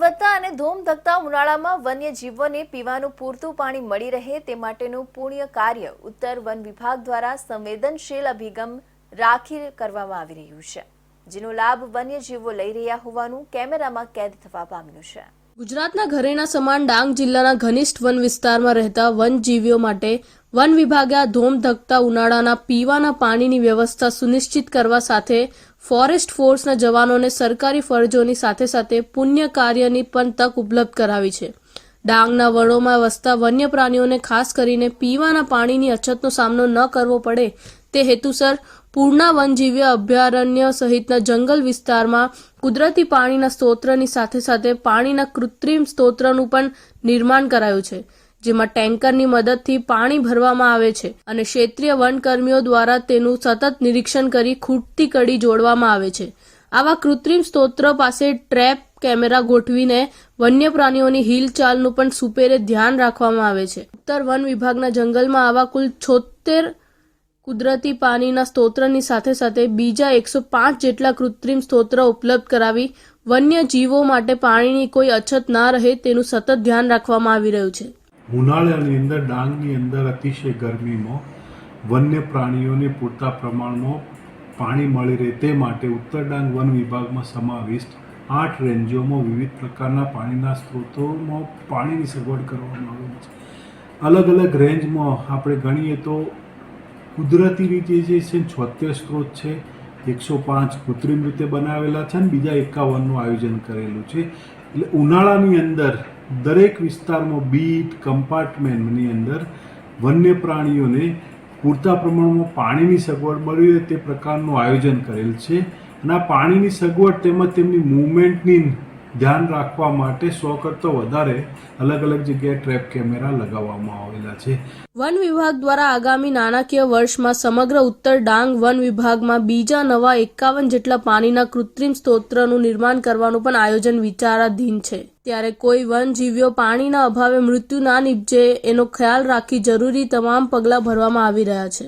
વધતા અને ધોમધકતા ઉનાળામાં વન્યજીવોને પીવાનું પૂરતું પાણી મળી રહે તે માટેનું પુણ્ય કાર્ય ઉત્તર વન વિભાગ દ્વારા સંવેદનશીલ અભિગમ રાખી કરવામાં આવી રહ્યું છે, જેનો લાભ વન્યજીવો લઈ રહ્યા હોવાનું કેમેરામાં કેદ થવા પામ્યું છે। ગુજરાતના ઘરેણા સમાન ડાંગ જિલ્લાના ઘનિષ્ઠ વન વિસ્તારમાં રહેતા વનજીવીઓ માટે વન વિભાગે આ ધોમધકતા ઉનાળાના પીવાના પાણીની વ્યવસ્થા સુનિશ્ચિત કરવા સાથે ફોરેસ્ટ ફોર્સના જવાનોને સરકારી ફરજોની સાથે સાથે પુણ્ય કાર્યની પણ તક ઉપલબ્ધ કરાવી છે। ડાંગના વનોમાં વસતા વન્ય પ્રાણીઓને ખાસ કરીને પીવાના પાણીની અછતનો સામનો ન કરવો પડે તે હેતુસર પૂર્ણા વનજીવ અભયારણ્ય સહિતના જંગલ વિસ્તારમાં કુદરતી પાણીના સ્ત્રોતની સાથે સાથે પાણીના કૃત્રિમ સ્ત્રોતનું પણ નિર્માણ કરાયું છે, જેમાં ટેન્કરની મદદથી પાણી ભરવામાં આવે છે અને ક્ષેત્રીય વનકર્મીઓ દ્વારા તેનું સતત નિરીક્ષણ કરી ખૂટતી કડી જોડવામાં આવે છે। આવા કૃત્રિમ સ્ત્રોત પાસે ટ્રેપ કેમેરા ગોઠવીને વન્ય પ્રાણીઓની હિલચાલનું પણ સુપેરે ધ્યાન રાખવામાં આવે છે। ઉત્તર વન વિભાગના જંગલમાં આવા કુલ 76 કુદરતી પાણીના સ્ત્રોતની સાથે સાથે બીજા 105 જેટલા કૃત્રિમ સ્ત્રોત ઉપલબ્ધ કરાવી વન્ય જીવો માટે પાણીની કોઈ અછત ના રહે તેનું સતત ધ્યાન રાખવામાં આવી રહ્યું છે। ઉનાળાની અંદર ડાંગની અંદર અતિશય ગરમીમાં વન્ય પ્રાણીઓને પૂરતા પ્રમાણમાં પાણી મળી રહે તે માટે ઉત્તર ડાંગ વન વિભાગમાં સમાવિષ્ટ 8 રેન્જોમાં વિવિધ પ્રકારના પાણીના સ્ત્રોતોમાં પાણીની સગવડ કરવામાં આવેલી છે। અલગ અલગ રેન્જમાં આપણે ગણીએ તો કુદરતી રીતે જે છે 76 સ્ત્રોત છે, 105 કૃત્રિમ રીતે બનાવેલા છે અને બીજા 51નું આયોજન કરેલું છે। એટલે ઉનાળાની અંદર દરેક વિસ્તારમાં બીટ કમ્પાર્ટમેન્ટની અંદર વન્ય પ્રાણીઓને પૂરતા પ્રમાણમાં પાણીની સગવડ મળી રહે તે પ્રકારનું આયોજન કરેલ છે અને આ પાણીની સગવડ તેમજ તેમની મૂવમેન્ટની ધ્યાન રાખવા માટે 100 કરતાં વધારે અલગ અલગ જગ્યાએ ટ્રેપ કેમેરા લગાવવામાં આવેલા છે। વન વિભાગ દ્વારા આગામી નાણાકીય વર્ષમાં સમગ્ર ઉત્તર ડાંગ વન વિભાગમાં બીજા નવા 51 જેટલા પાણીના કૃત્રિમ સ્ત્રોતનું નિર્માણ કરવાનું પણ આયોજન વિચારાધીન છે। ત્યારે કોઈ વનજીવીઓ પાણીના અભાવે મૃત્યુ ના નીપજે એનો ખ્યાલ રાખી જરૂરી તમામ પગલાં ભરવામાં આવી રહ્યા છે।